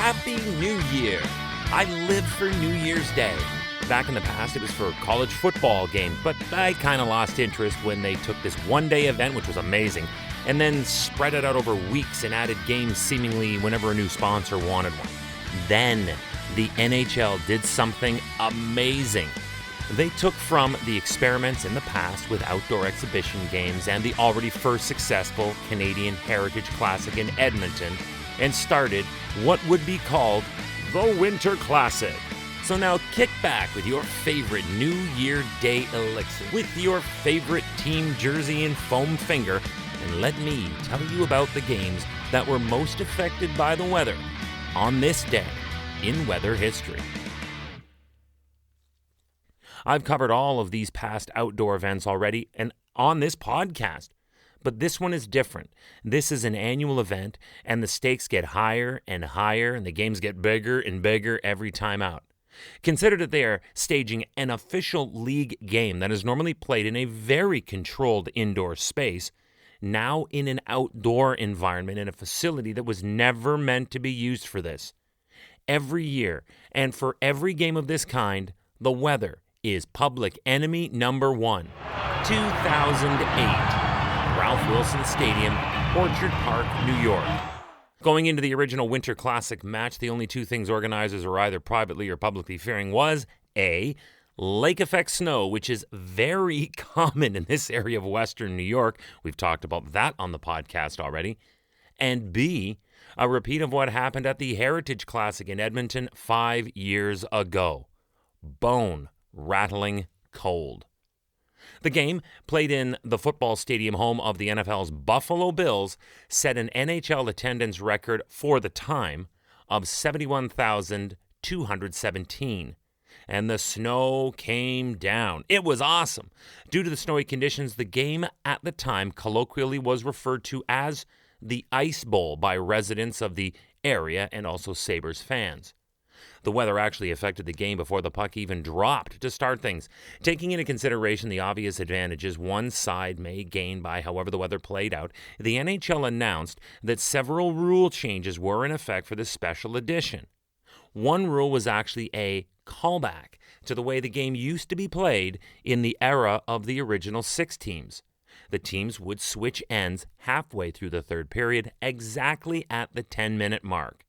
Happy New Year! I live for New Year's Day. Back in the past, it was for college football games, but I kind of lost interest when they took this one-day event, which was amazing, and then spread it out over weeks and added games seemingly whenever a new sponsor wanted one. Then, the NHL did something amazing. They took from the experiments in the past with outdoor exhibition games and the already first successful Canadian Heritage Classic in Edmonton and started what would be called the Winter Classic. So now kick back with your favorite New Year Day elixir, with your favorite team jersey and foam finger, and let me tell you about the games that were most affected by the weather on this day in weather history. I've covered all of these past outdoor events already and on this podcast, but this one is different. This is an annual event, and the stakes get higher and higher, and the games get bigger and bigger every time out. Consider that they are staging an official league game that is normally played in a very controlled indoor space, now in an outdoor environment in a facility that was never meant to be used for this. Every year, and for every game of this kind, the weather is public enemy number one. 2008. Ralph Wilson Stadium, Orchard Park, New York. Going into the original Winter Classic match, the only two things organizers were either privately or publicly fearing was A, lake effect snow, which is very common in this area of Western New York. We've talked about that on the podcast already. And B, a repeat of what happened at the Heritage Classic in Edmonton 5 years ago. Bone-rattling cold. The game, played in the football stadium home of the NFL's Buffalo Bills, set an NHL attendance record for the time of 71,217. And the snow came down. It was awesome. Due to the snowy conditions, the game at the time colloquially was referred to as the Ice Bowl by residents of the area and also Sabres fans. The weather actually affected the game before the puck even dropped to start things. Taking into consideration the obvious advantages one side may gain by however the weather played out, the NHL announced that several rule changes were in effect for this special edition. One rule was actually a callback to the way the game used to be played in the era of the original 6 teams. The teams would switch ends halfway through the third period, exactly at the 10-minute mark.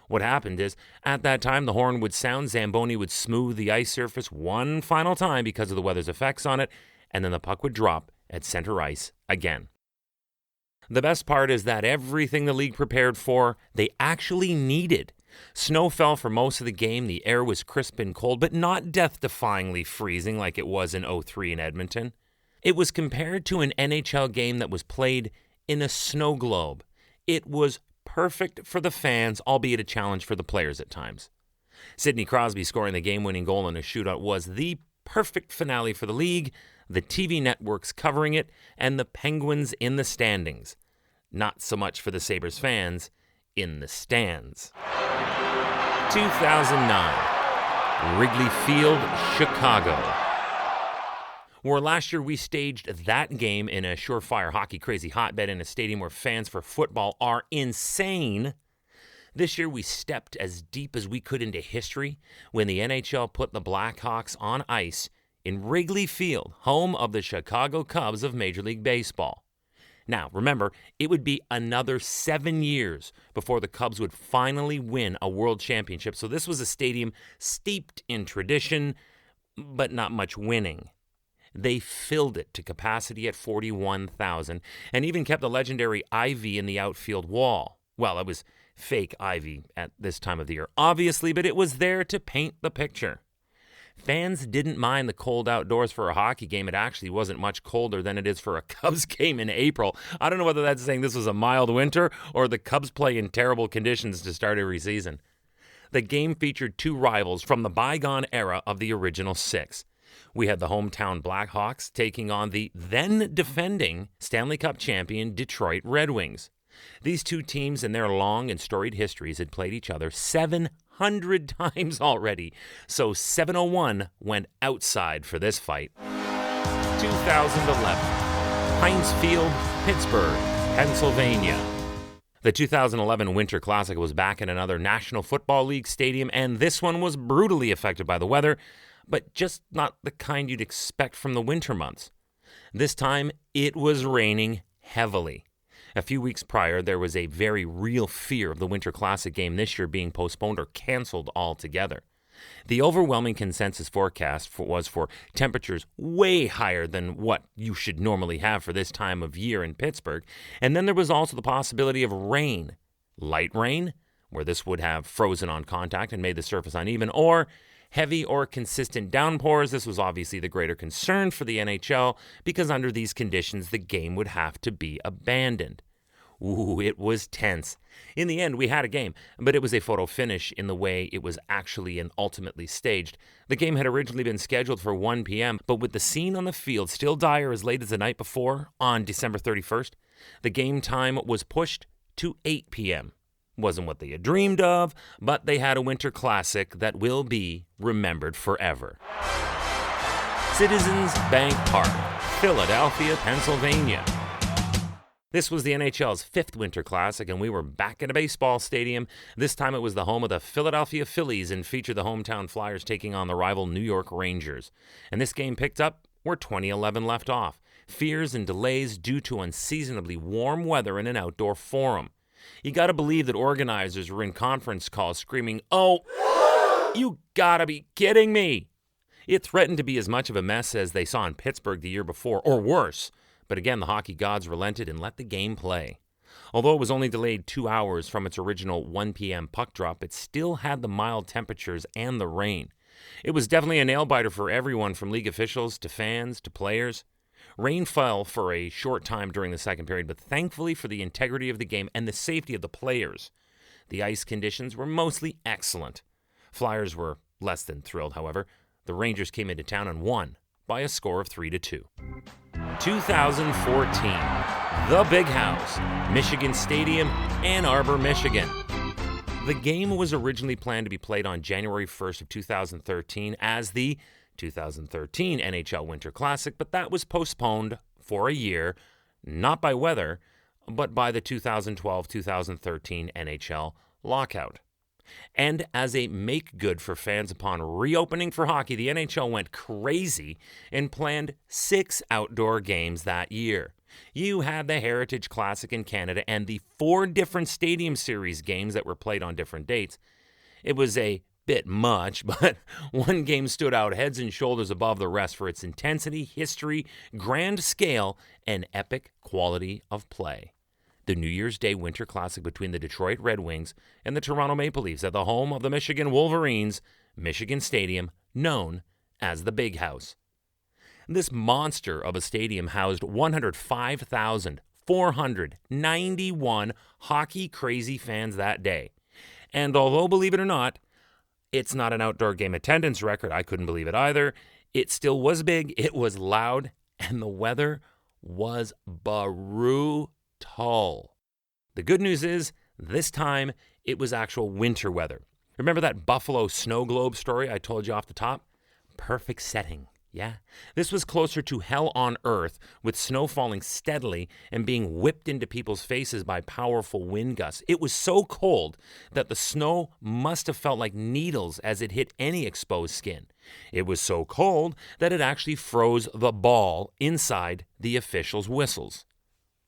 What happened is, at that time, the horn would sound, Zamboni would smooth the ice surface one final time because of the weather's effects on it, and then the puck would drop at center ice again. The best part is that everything the league prepared for, they actually needed. Snow fell for most of the game, the air was crisp and cold, but not death-defyingly freezing like it was in 2003 in Edmonton. It was compared to an NHL game that was played in a snow globe. It was perfect for the fans, albeit a challenge for the players at times. Sidney Crosby scoring the game-winning goal in a shootout was the perfect finale for the league, the TV networks covering it, and the Penguins in the standings. Not so much for the Sabres fans in the stands. 2009, Wrigley Field, Chicago. Where last year we staged that game in a surefire hockey-crazy hotbed in a stadium where fans for football are insane, this year we stepped as deep as we could into history when the NHL put the Blackhawks on ice in Wrigley Field, home of the Chicago Cubs of Major League Baseball. Now, remember, it would be another 7 years before the Cubs would finally win a world championship, so this was a stadium steeped in tradition, but not much winning. They filled it to capacity at 41,000 and even kept the legendary ivy in the outfield wall. Well, it was fake ivy at this time of the year, obviously, but it was there to paint the picture. Fans didn't mind the cold outdoors for a hockey game. It actually wasn't much colder than it is for a Cubs game in April. I don't know whether that's saying this was a mild winter or the Cubs play in terrible conditions to start every season. The game featured 2 rivals from the bygone era of the original 6. We had the hometown Blackhawks taking on the then-defending Stanley Cup champion Detroit Red Wings. These two teams in their long and storied histories had played each other 700 times already, so 701 went outside for this fight. 2011, Heinz Field, Pittsburgh, Pennsylvania. The 2011 Winter Classic was back in another National Football League stadium, and this one was brutally affected by the weather, but just not the kind you'd expect from the winter months. This time, it was raining heavily. A few weeks prior, there was a very real fear of the Winter Classic game this year being postponed or canceled altogether. The overwhelming consensus forecast was for temperatures way higher than what you should normally have for this time of year in Pittsburgh. And then there was also the possibility of rain. Light rain, where this would have frozen on contact and made the surface uneven, or heavy or consistent downpours. This was obviously the greater concern for the NHL because under these conditions, the game would have to be abandoned. Ooh, it was tense. In the end, we had a game, but it was a photo finish in the way it was actually and ultimately staged. The game had originally been scheduled for 1 p.m., but with the scene on the field still dire as late as the night before, on December 31st, the game time was pushed to 8 p.m. Wasn't what they had dreamed of, but they had a Winter Classic that will be remembered forever. Citizens Bank Park, Philadelphia, Pennsylvania. This was the NHL's 5th Winter Classic, and we were back in a baseball stadium. This time it was the home of the Philadelphia Phillies and featured the hometown Flyers taking on the rival New York Rangers. And this game picked up where 2011 left off. Fears and delays due to unseasonably warm weather in an outdoor forum. You gotta believe that organizers were in conference calls screaming, "Oh, you gotta be kidding me!" It threatened to be as much of a mess as they saw in Pittsburgh the year before, or worse. But again, the hockey gods relented and let the game play. Although it was only delayed 2 hours from its original 1 p.m. puck drop, it still had the mild temperatures and the rain. It was definitely a nail-biter for everyone from league officials to fans to players. Rain fell for a short time during the second period, but thankfully for the integrity of the game and the safety of the players, the ice conditions were mostly excellent. Flyers were less than thrilled, however. The Rangers came into town and won by a score of 3-2. 2014, the Big House, Michigan Stadium, Ann Arbor, Michigan. The game was originally planned to be played on January 1st of 2013 as the 2013 NHL Winter Classic, but that was postponed for a year, not by weather, but by the 2012-2013 NHL lockout. And as a make-good for fans upon reopening for hockey, the NHL went crazy and planned 6 outdoor games that year. You had the Heritage Classic in Canada and the 4 different Stadium Series games that were played on different dates. It was a bit much, but one game stood out heads and shoulders above the rest for its intensity, history, grand scale, and epic quality of play. The New Year's Day Winter Classic between the Detroit Red Wings and the Toronto Maple Leafs at the home of the Michigan Wolverines, Michigan Stadium, known as the Big House. This monster of a stadium housed 105,491 hockey-crazy fans that day. And although, believe it or not, it's not an outdoor game attendance record, I couldn't believe it either, it still was big, it was loud, and the weather was brutal. The good news is, this time, it was actual winter weather. Remember that Buffalo snow globe story I told you off the top? Perfect setting, yeah? This was closer to hell on earth, with snow falling steadily and being whipped into people's faces by powerful wind gusts. It was so cold that the snow must have felt like needles as it hit any exposed skin. It was so cold that it actually froze the ball inside the officials' whistles.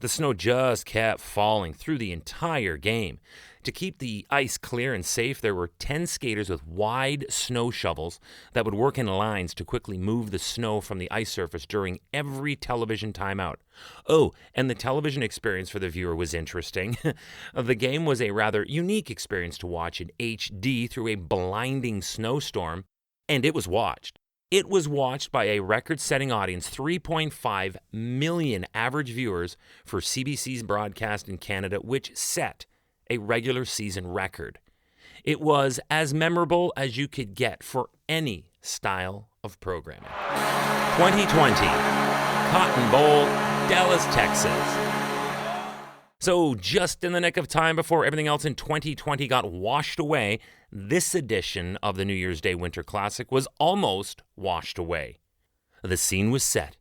The snow just kept falling through the entire game. To keep the ice clear and safe, there were 10 skaters with wide snow shovels that would work in lines to quickly move the snow from the ice surface during every television timeout. Oh, and the television experience for the viewer was interesting. The game was a rather unique experience to watch in HD through a blinding snowstorm, and it was watched. It was watched by a record-setting audience, 3.5 million average viewers for CBC's broadcast in Canada, which set a regular season record. It was as memorable as you could get for any style of programming. 2020, Cotton Bowl, Dallas, Texas. So just in the nick of time before everything else in 2020 got washed away, this edition of the New Year's Day Winter Classic was almost washed away. The scene was set.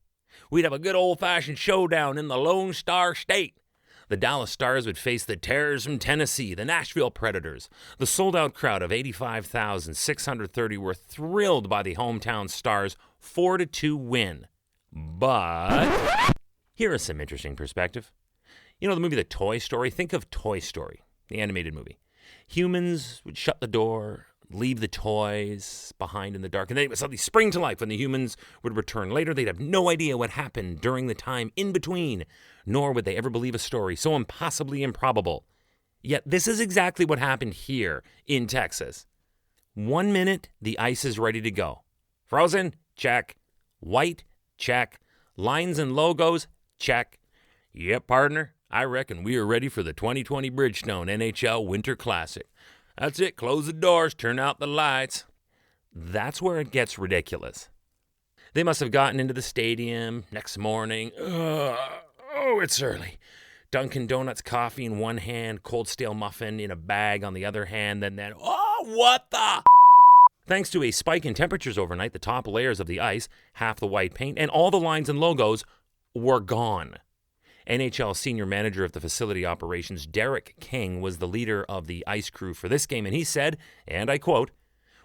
We'd have a good old-fashioned showdown in the Lone Star State. The Dallas Stars would face the Terrors from Tennessee, the Nashville Predators. The sold-out crowd of 85,630 were thrilled by the hometown Stars' 4-2 win. But here is some interesting perspective. You know the movie The Toy Story? Think of Toy Story, the animated movie. Humans would shut the door, leave the toys behind in the dark, and they would suddenly spring to life when the humans would return later. They'd have no idea what happened during the time in between, nor would they ever believe a story so impossibly improbable. Yet this is exactly what happened here in Texas. 1 minute, the ice is ready to go. Frozen? Check. White? Check. Lines and logos? Check. Yep, partner, I reckon we are ready for the 2020 Bridgestone NHL Winter Classic. That's it. Close the doors. Turn out the lights. That's where it gets ridiculous. They must have gotten into the stadium next morning. Oh, it's early. Dunkin' Donuts coffee in one hand, cold stale muffin in a bag on the other hand, then, what the? Thanks to a spike in temperatures overnight, the top layers of the ice, half the white paint, and all the lines and logos were gone. NHL senior manager of the facility operations, Derek King, was the leader of the ice crew for this game, and he said, and I quote,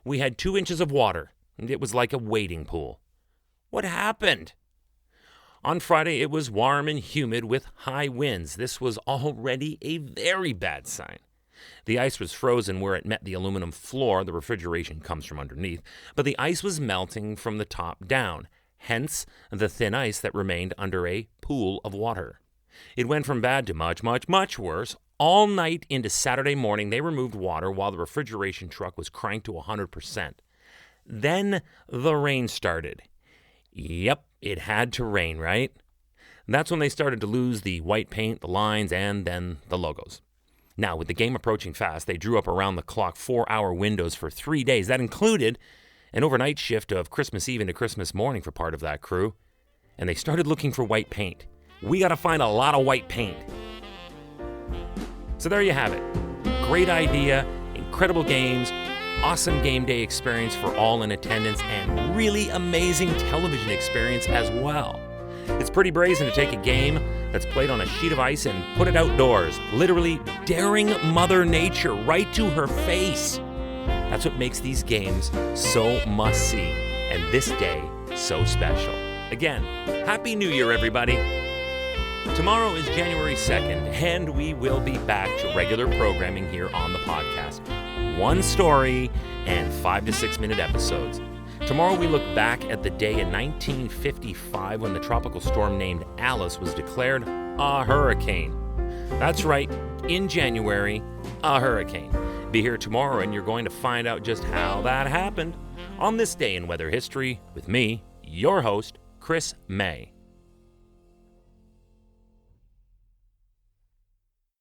"We had 2 inches of water, and it was like a wading pool." What happened? On Friday, it was warm and humid with high winds. This was already a very bad sign. The ice was frozen where it met the aluminum floor. The refrigeration comes from underneath, but the ice was melting from the top down, hence the thin ice that remained under a pool of water. It went from bad to much, much, much worse. All night into Saturday morning, they removed water while the refrigeration truck was cranked to 100%. Then the rain started. Yep, it had to rain, right? That's when they started to lose the white paint, the lines, and then the logos. Now, with the game approaching fast, they drew up around-the-clock 4-hour windows for 3 days. That included an overnight shift of Christmas Eve into Christmas morning for part of that crew. And they started looking for white paint. We got to find a lot of white paint. So there you have it. Great idea, incredible games, awesome game day experience for all in attendance, and really amazing television experience as well. It's pretty brazen to take a game that's played on a sheet of ice and put it outdoors, literally daring Mother Nature right to her face. That's what makes these games so must-see, and this day so special. Again, Happy New Year, everybody. Tomorrow is January 2nd, and we will be back to regular programming here on the podcast. 1 story and 5 to 6 minute episodes. Tomorrow we look back at the day in 1955 when the tropical storm named Alice was declared a hurricane. That's right, in January, a hurricane. Be here tomorrow and you're going to find out just how that happened on this day in weather history with me, your host, Chris May.